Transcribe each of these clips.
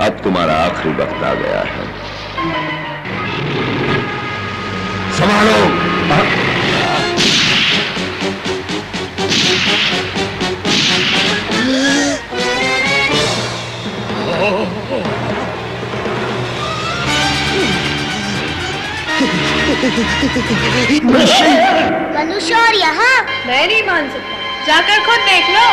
अब तुम्हारा आखिरी वक्त आ गया है। संभालो। मनुष्य और यहाँ मैं नहीं मान सकता, जाकर खुद देख लो।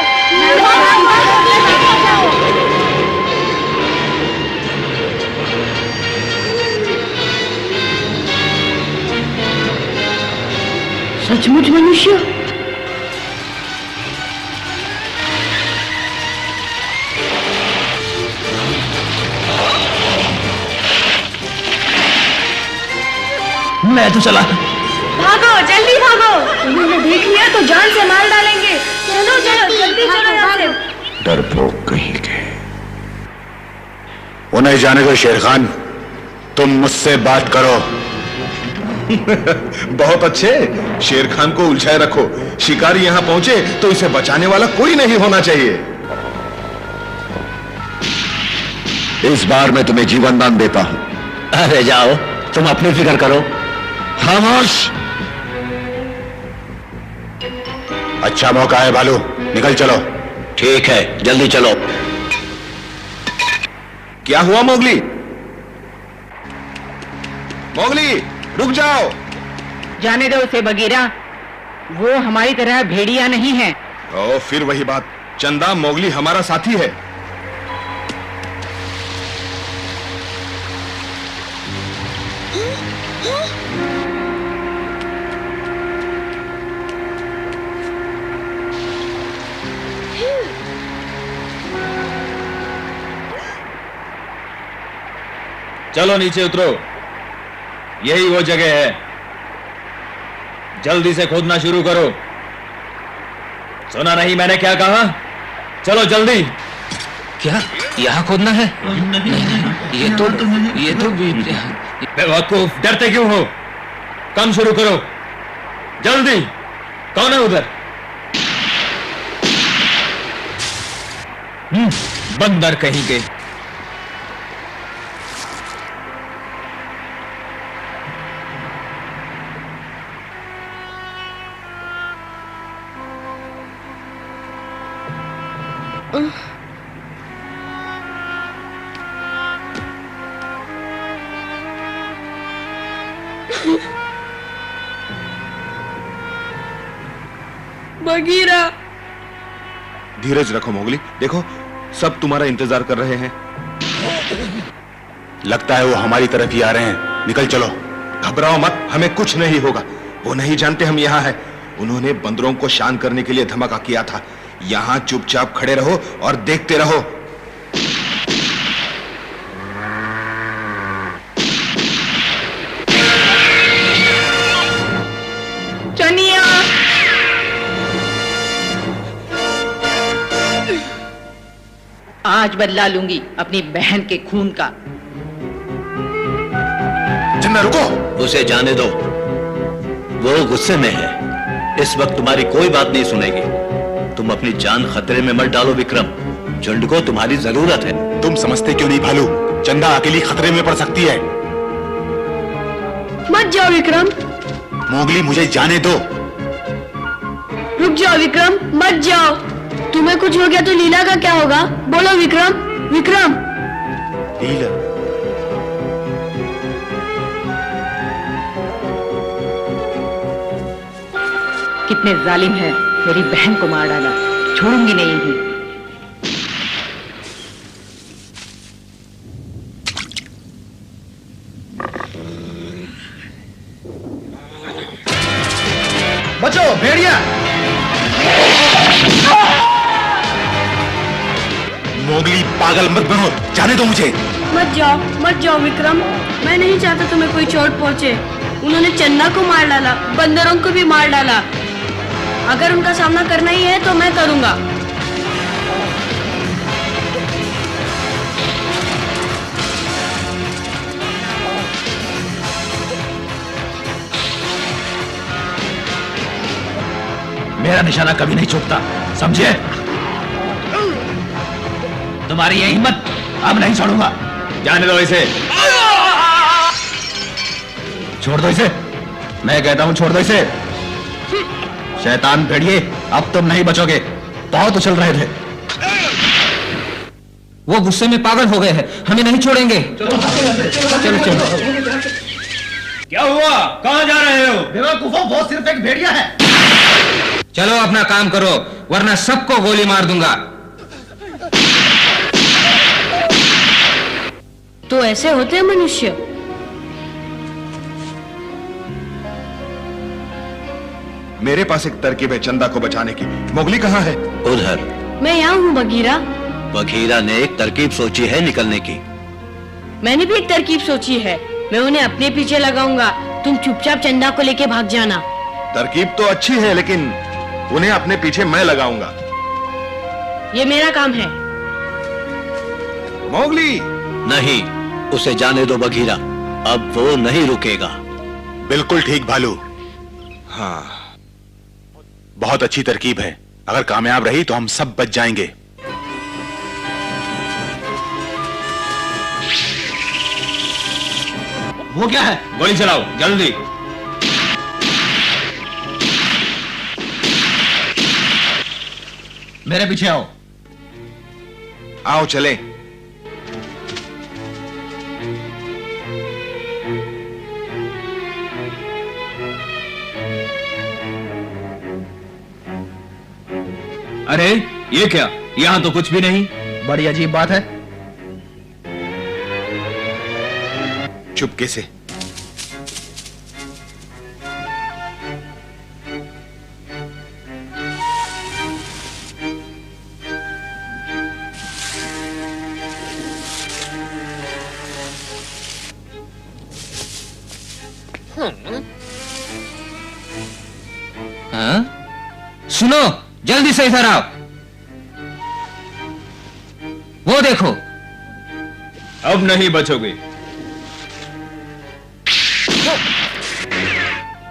सचमुच मनुष्य? मैं तो चला। भागो, जल्दी भागो। उन्होंने देख लिया तो जान से मार डालेंगे। चलो चलो, जल्दी चलो यहाँ से। डरपोक कहीं के। उन्हें जाने दो शेर खान, तुम मुझसे बात करो। बहुत अच्छे, शेर खान को उलझाए रखो। शिकारी यहाँ पहुंचे तो इसे बचाने वाला कोई नहीं होना चाहिए। इस बार मैं तुम्हें जीवन दान देता हूं। अरे जाओ, तुम अपनी फिक्र करो। खामोश। अच्छा मौका है भालू, निकल चलो। ठीक है, जल्दी चलो। क्या हुआ मोगली? मोगली, रुक जाओ। जाने दो उसे बगीरा, वो हमारी तरह भेड़िया नहीं है। ओ, फिर वही बात। चंदा, मोगली हमारा साथी है। चलो नीचे उतरो, यही वो जगह है। जल्दी से खोदना शुरू करो। सुना नहीं मैंने क्या कहा? चलो जल्दी। क्या यहाँ खोदना है? नहीं, ये तो बेवकूफ, डरते क्यों हो? काम शुरू करो जल्दी। कौन है उधर? बंदर कहीं के। बगीरा, धीरज रखो मोगली, देखो सब तुम्हारा इंतजार कर रहे हैं। लगता है वो हमारी तरफ ही आ रहे हैं। निकल चलो। घबराओ मत, हमें कुछ नहीं होगा। वो नहीं जानते हम यहाँ हैं। उन्होंने बंदरों को शांत करने के लिए धमाका किया था। यहाँ चुपचाप खड़े रहो और देखते रहो। चनिया, आज बदला लूंगी अपनी बहन के खून का। चन्ना रुको। उसे जाने दो, वो गुस्से में है। इस वक्त तुम्हारी कोई बात नहीं सुनेगी। तुम अपनी जान खतरे में मत डालो विक्रम, झुंड को तुम्हारी जरूरत है। तुम समझते क्यों नहीं भालू, चंदा अकेली खतरे में पड़ सकती है। मत जाओ विक्रम। मोगली, मुझे जाने दो। रुक जाओ विक्रम, मत जाओ। तुम्हें कुछ हो गया तो लीला का क्या होगा? बोलो विक्रम। विक्रम, लीला? कितने जालिम है, मेरी बहन को मार डाला। छोड़ूंगी नहीं इन्हें। बचो भेड़िया। मोगली, पागल मत बनो, जाने दो मुझे। मत जाओ विक्रम। मैं नहीं चाहता तुम्हें कोई चोट पहुंचे। उन्होंने चन्ना को मार डाला, बंदरों को भी मार डाला। अगर उनका सामना करना ही है तो मैं करूंगा। मेरा निशाना कभी नहीं चूकता, समझे? तुम्हारी ये हिम्मत अब नहीं छोड़ूंगा। जाने दो इसे। छोड़ दो इसे, मैं कहता हूं छोड़ दो इसे। शैतान भेड़िए, अब तुम नहीं बचोगे। बहुत उछल रहे थे। वो गुस्से में पागल हो गए हैं, हमें नहीं छोड़ेंगे। चलो चलो। क्या हुआ, कहां जा रहे हो? बेवकूफों, वो सिर्फ एक भेड़िया है। चलो अपना काम करो, वरना सबको गोली मार दूंगा। तो ऐसे होते हैं मनुष्य। मेरे पास एक तरकीब है चंदा को बचाने की। मोगली कहाँ है? उधर। मैं यहाँ हूँ बघीरा। बघीरा ने एक तरकीब सोची है निकलने की। मैंने भी एक तरकीब सोची है। मैं उन्हें अपने पीछे लगाऊंगा, तुम चुपचाप चंदा को लेके भाग जाना। तरकीब तो अच्छी है, लेकिन उन्हें अपने पीछे मैं लगाऊंगा। ये मेरा काम है। मोगली! नहीं, उसे जाने दो बघीरा, अब वो नहीं रुकेगा। बिल्कुल ठीक भालू। हाँ, बहुत अच्छी तरकीब है। अगर कामयाब रही तो हम सब बच जाएंगे। वो क्या है? गोली चलाओ जल्दी। मेरे पीछे आओ। आओ चले। अरे ये क्या, यहां तो कुछ भी नहीं। बड़ी अजीब बात है। चुपके से। हाँ? सुनो, जल्दी से इधर आओ। वो देखो। अब नहीं बचोगे।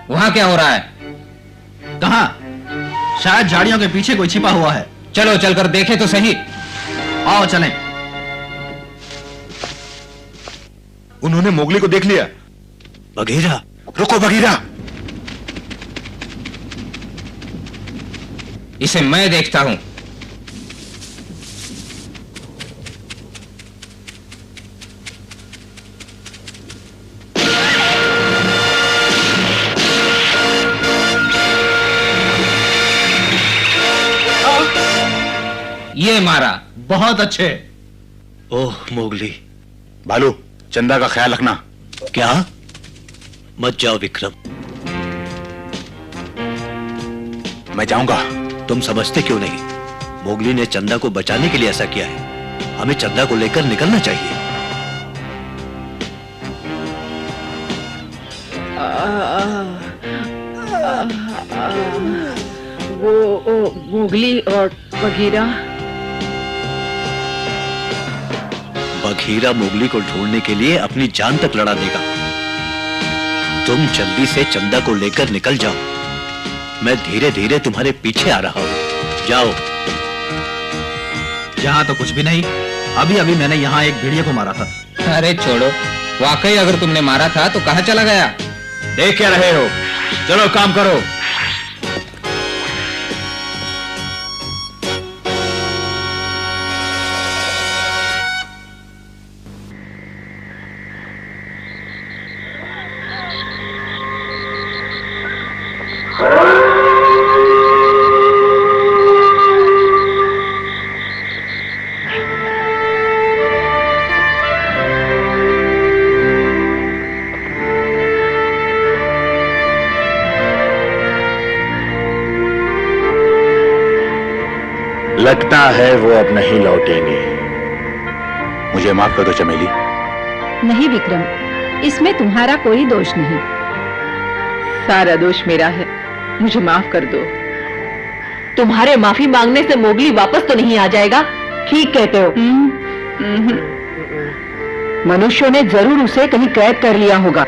वहां क्या हो रहा है? कहां? शायद झाड़ियों के पीछे कोई छिपा हुआ है। चलो चलकर देखें तो सही। आओ चलें। उन्होंने मोगली को देख लिया। बघीरा, रुको बघीरा। इसे मैं देखता हूं। ये मारा। बहुत अच्छे। ओह मोगली। भालू, चंदा का ख्याल रखना। क्या? मत जाओ विक्रम। मैं जाऊंगा। तुम समझते क्यों नहीं? मोगली ने चंदा को बचाने के लिए ऐसा किया है। हमें चंदा को लेकर निकलना चाहिए। वो मोगली और बघीरा। बघीरा मोगली को ढूंढने के लिए अपनी जान तक लड़ा देगा। तुम जल्दी से चंदा को लेकर निकल जाओ। मैं धीरे धीरे तुम्हारे पीछे आ रहा हूं। जाओ। यहां तो कुछ भी नहीं। अभी अभी मैंने यहां एक भेड़िए को मारा था। अरे छोड़ो, वाकई अगर तुमने मारा था तो कहां चला गया? देख क्या रहे हो? चलो काम करो। लगता है वो अब नहीं लौटेंगे। मुझे माफ कर दो चमेली। नहीं विक्रम, इसमें तुम्हारा कोई दोष नहीं। सारा दोष मेरा है, मुझे माफ कर दो। तुम्हारे माफी मांगने से मोगली वापस तो नहीं आ जाएगा? ठीक कहते हो। मनुष्यों ने जरूर उसे कहीं कैद कर लिया होगा।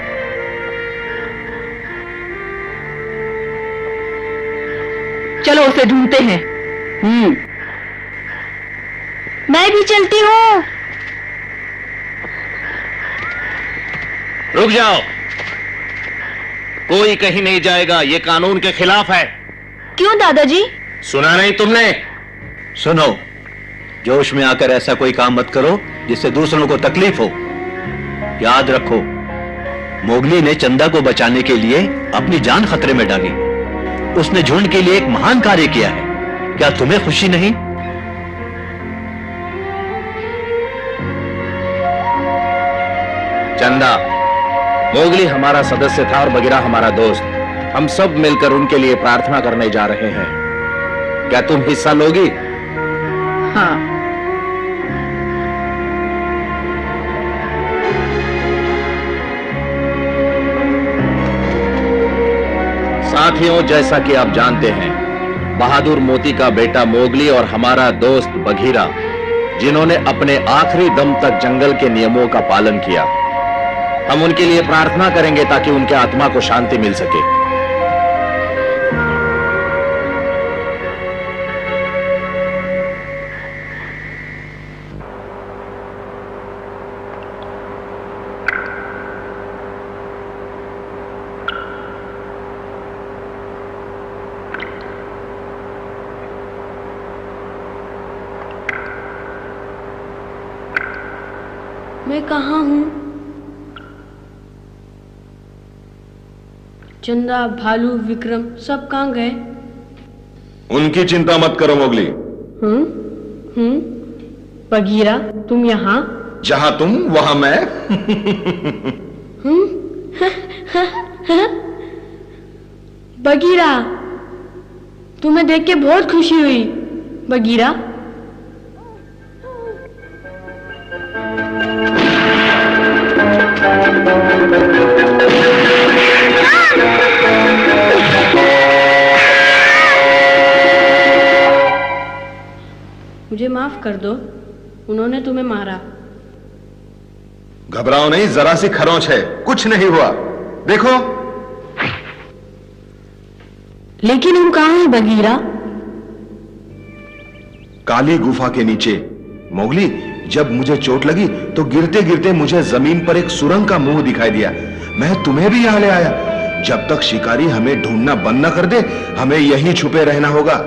चलो उसे ढूंढते हैं। मैं भी चलती हूँ। रुक जाओ, कोई कहीं नहीं जाएगा, ये कानून के खिलाफ है। क्यों दादाजी? सुना नहीं तुमने? सुनो, जोश में आकर ऐसा कोई काम मत करो जिससे दूसरों को तकलीफ हो। याद रखो, मोगली ने चंदा को बचाने के लिए अपनी जान खतरे में डाली। उसने झुंड के लिए एक महान कार्य किया है। क्या तुम्हें खुशी नहीं? चंदा, मोगली हमारा सदस्य था और बगीरा हमारा दोस्त। हम सब मिलकर उनके लिए प्रार्थना करने जा रहे हैं। क्या तुम हिस्सा लोगी? हाँ। साथियों, जैसा कि आप जानते हैं, बहादुर मोती का बेटा मोगली और हमारा दोस्त बघीरा, जिन्होंने अपने आखिरी दम तक जंगल के नियमों का पालन किया, हम उनके लिए प्रार्थना करेंगे ताकि उनके आत्मा को शांति मिल सके। मैं कहाँ हूँ? चंदा, भालू, विक्रम सब कहाँ गए? उनकी चिंता मत करो मोगली। बघीरा, तुम यहाँ? जहां तुम वहां मैं। बघीरा, तुम्हें देख के बहुत खुशी हुई। बघीरा, मुझे माफ कर दो, उन्होंने तुम्हें मारा। घबराओ नहीं, जरा सी खरोंच है, कुछ नहीं हुआ। देखो। लेकिन हम कहाँ हैं बघीरा? काली गुफा के नीचे। मोगली, जब मुझे चोट लगी तो गिरते गिरते मुझे जमीन पर एक सुरंग का मुंह दिखाई दिया। मैं तुम्हें भी यहां ले आया। जब तक शिकारी हमें ढूंढना बंद न कर दे, हमें यहीं छुपे रहना होगा।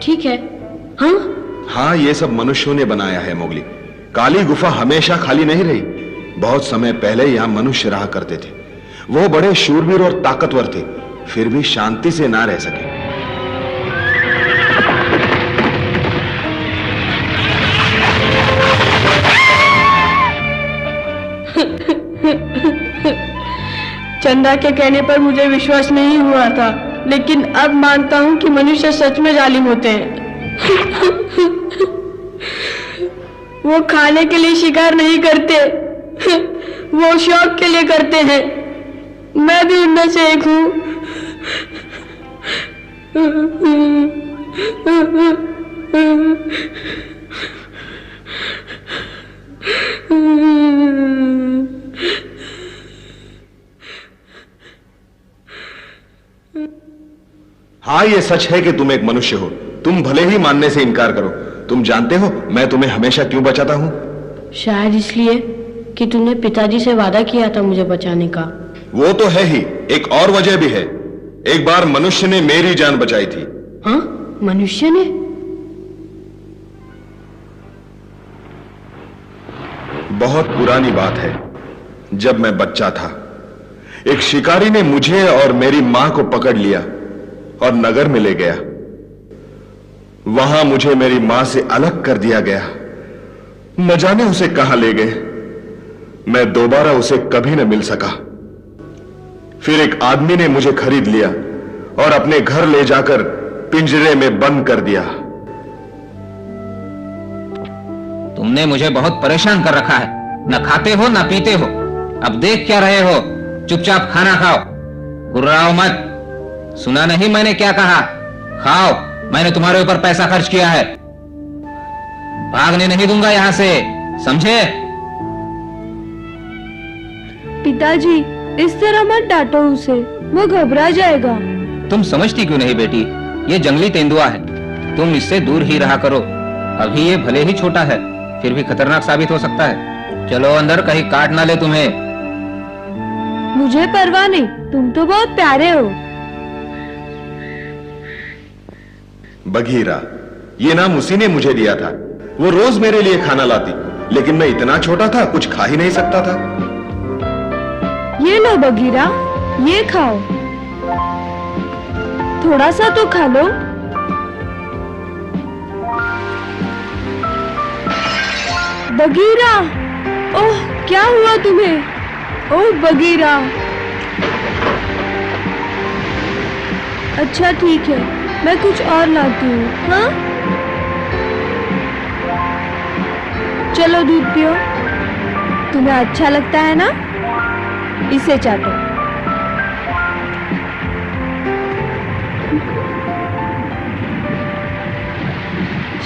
ठीक है। हाँ हाँ, ये सब मनुष्यों ने बनाया है मोगली। काली गुफा हमेशा खाली नहीं रही। बहुत समय पहले यहां मनुष्य रहा करते थे। वो बड़े शूरवीर और ताकतवर थे, फिर भी शांति से ना रह सके। चंदा के कहने पर मुझे विश्वास नहीं हुआ था, लेकिन अब मानता हूं कि मनुष्य सच में जालिम होते हैं। वो खाने के लिए शिकार नहीं करते, वो शौक के लिए करते हैं। मैं भी उनमें से एक हूं। हाँ, ये सच है कि तुम एक मनुष्य हो। तुम भले ही मानने से इनकार करो। तुम जानते हो मैं तुम्हें हमेशा क्यों बचाता हूं? शायद इसलिए कि तुमने पिताजी से वादा किया था मुझे बचाने का। वो तो है ही, एक और वजह भी है। एक बार मनुष्य ने मेरी जान बचाई थी। हाँ, मनुष्य ने? बहुत पुरानी बात है। जब मैं बच्चा था, एक शिकारी ने मुझे और मेरी मां को पकड़ लिया और नगर में ले गया। वहां मुझे मेरी मां से अलग कर दिया गया। न जाने उसे कहां ले गए। मैं दोबारा उसे कभी न मिल सका। फिर एक आदमी ने मुझे खरीद लिया और अपने घर ले जाकर पिंजरे में बंद कर दिया। तुमने मुझे बहुत परेशान कर रखा है। न खाते हो न पीते हो। अब देख क्या रहे हो? चुपचाप खाना खाओ, गुर्राओ मत। सुना नहीं मैंने क्या कहा? खाओ, मैंने तुम्हारे ऊपर पैसा खर्च किया है। भागने नहीं दूंगा यहां से, समझे? पिताजी, इस तरह मत डांटो उसे, वो घबरा जाएगा। तुम समझती क्यों नहीं बेटी? ये जंगली तेंदुआ है, तुम इससे दूर ही रहा करो। अभी ये भले ही छोटा है, फिर भी खतरनाक साबित हो सकता है। चलो अंदर, कहीं काट ना ले तुम्हें। मुझे परवाह नहीं, तुम तो बहुत प्यारे हो। बघीरा, ये नाम उसी ने मुझे दिया था। वो रोज मेरे लिए खाना लाती, लेकिन मैं इतना छोटा था, कुछ खा ही नहीं सकता था। ये लो बघीरा, ये खाओ, थोड़ा सा तो खा लो। बघीरा, ओह क्या हुआ तुम्हें? ओह बघीरा। अच्छा ठीक है, मैं कुछ और लाती हूँ। हाँ चलो दूध पियो, तुम्हें अच्छा लगता है ना? इसे चाटो।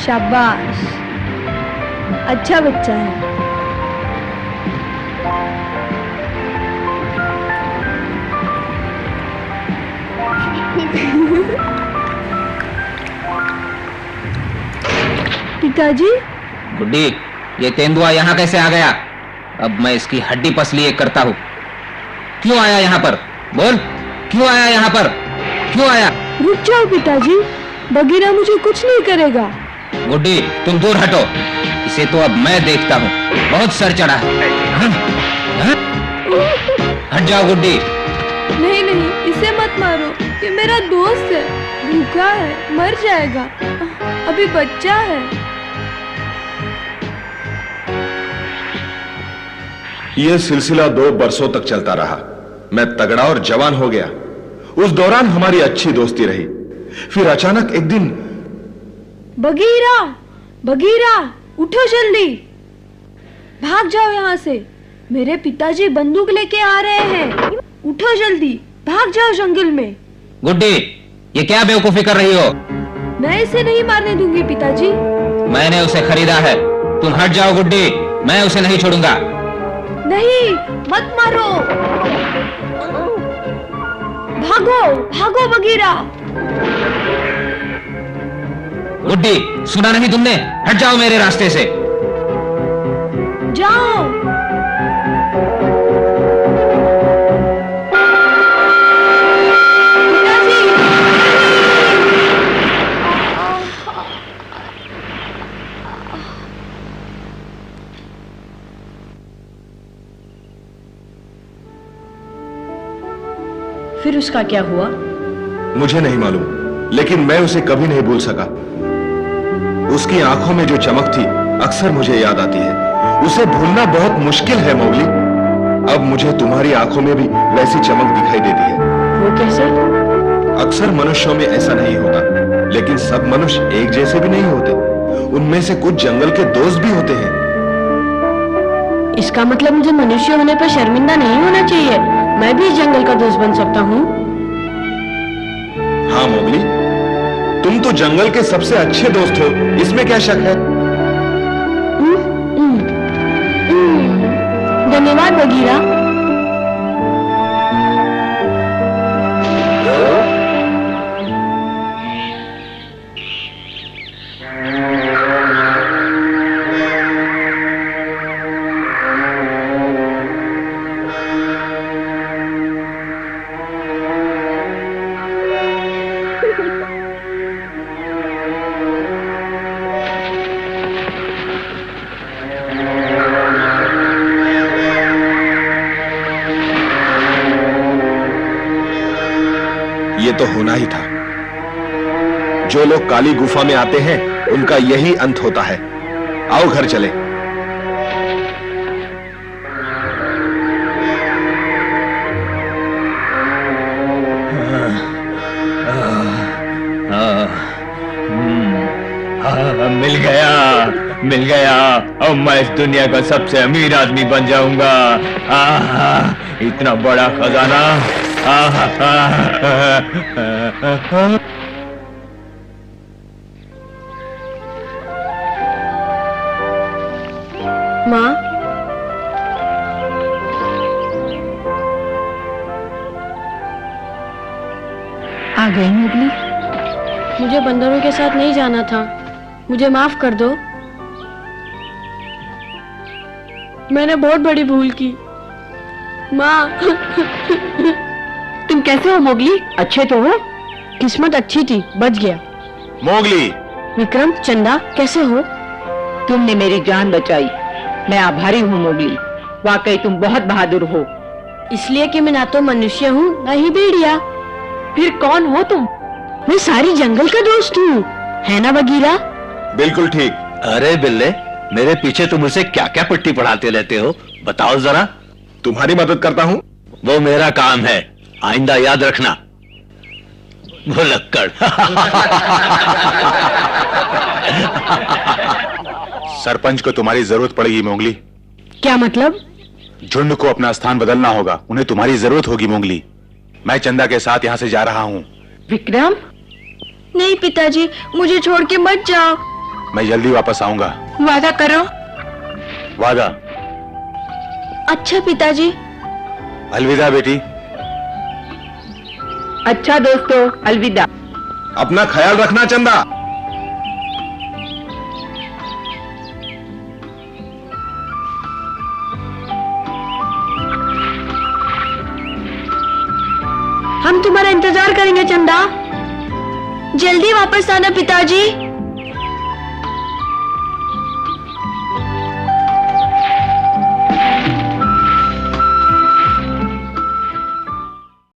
शाबाश, अच्छा बच्चा है। पिताजी। गुड्डी, ये तेंदुआ यहाँ कैसे आ गया? अब मैं इसकी हड्डी पसली एक करता हूँ। क्यों आया यहाँ पर? बोल, क्यों आया यहाँ पर? क्यों आया? रुक जाओ पिताजी, बघीरा मुझे कुछ नहीं करेगा। गुड्डी, तुम दूर हटो, इसे तो अब मैं देखता हूँ। बहुत सर चढ़ा है। हाँ? हाँ? हट जाओ गुड्डी। नहीं नहीं, इसे मत मारो, ये मेरा दोस्त है, भूखा है, मर जाएगा, अभी बच्चा है। यह सिलसिला 2 बरसों तक चलता रहा। मैं तगड़ा और जवान हो गया। उस दौरान हमारी अच्छी दोस्ती रही। फिर अचानक एक दिन, बघीरा, बघीरा, उठो जल्दी, भाग जाओ यहाँ से, मेरे पिताजी बंदूक लेके आ रहे हैं। उठो जल्दी, भाग जाओ जंगल में। गुड्डी, ये क्या बेवकूफी कर रही हो? मैं इसे नहीं मारने दूंगी पिताजी। मैंने उसे खरीदा है, तुम हट जाओ गुड्डी, मैं उसे नहीं छोड़ूंगा। नहीं, मत मारो, भागो भागो बघीरा। गुड्डी, सुना नहीं तुमने? हट जाओ मेरे रास्ते से। जाओ। फिर उसका क्या हुआ? मुझे नहीं मालूम, लेकिन मैं उसे कभी नहीं भूल सका। उसकी आंखों में जो चमक थी अक्सर मुझे याद आती है। उसे भूलना बहुत मुश्किल है मोगली। अब मुझे तुम्हारी आंखों में भी वैसी चमक दिखाई देती है। वो कैसे? अक्सर मनुष्यों में ऐसा नहीं होता, लेकिन सब मनुष्य एक जैसे भी नहीं होते। उनमें से कुछ जंगल के दोस्त भी होते हैं। इसका मतलब मुझे मनुष्य होने पर शर्मिंदा नहीं होना चाहिए। मैं भी इस जंगल का दोस्त बन सकता हूँ। हाँ मोगली, तुम तो जंगल के सबसे अच्छे दोस्त हो, इसमें क्या शक है? धन्यवाद बघीरा। ये तो होना ही था। जो लोग काली गुफा में आते हैं उनका यही अंत होता है। आओ घर चले। मिल गया। अब मैं इस दुनिया का सबसे अमीर आदमी बन जाऊंगा। इतना बड़ा खजाना। माँ, आ गई मोगली? मुझे बंदरों के साथ नहीं जाना था, मुझे माफ कर दो। मैंने बहुत बड़ी भूल की। माँ। तुम कैसे हो मोगली? अच्छे तो हो? किस्मत अच्छी थी, बच गया। मोगली, विक्रम, चंदा कैसे हो? तुमने मेरी जान बचाई, मैं आभारी हूँ मोगली। वाकई तुम बहुत बहादुर हो। इसलिए कि मैं ना तो मनुष्य हूँ ना ही भेड़िया। फिर कौन हो तुम? मैं सारी जंगल का दोस्त हूँ, है ना बगीरा? बिल्कुल ठीक। अरे बिल्ले, मेरे पीछे तुम उसे क्या क्या पट्टी पढ़ाते रहते हो, बताओ जरा। तुम्हारी मदद करता हूं। वो मेरा काम है, आइंदा याद रखना। वो लक्कड़। सरपंच को तुम्हारी जरूरत पड़ेगी मोगली। क्या मतलब? झुंड को अपना स्थान बदलना होगा, उन्हें तुम्हारी जरूरत होगी मोगली। मैं चंदा के साथ यहाँ से जा रहा हूँ। विक्रम? नहीं पिताजी, मुझे छोड़ के मत जाओ। मैं जल्दी वापस आऊंगा। वादा करो। वादा। अच्छा पिताजी। अलविदा बेटी। अच्छा दोस्तों, अलविदा। अपना ख्याल रखना चंदा। हम तुम्हारा इंतजार करेंगे चंदा। जल्दी वापस आना पिताजी।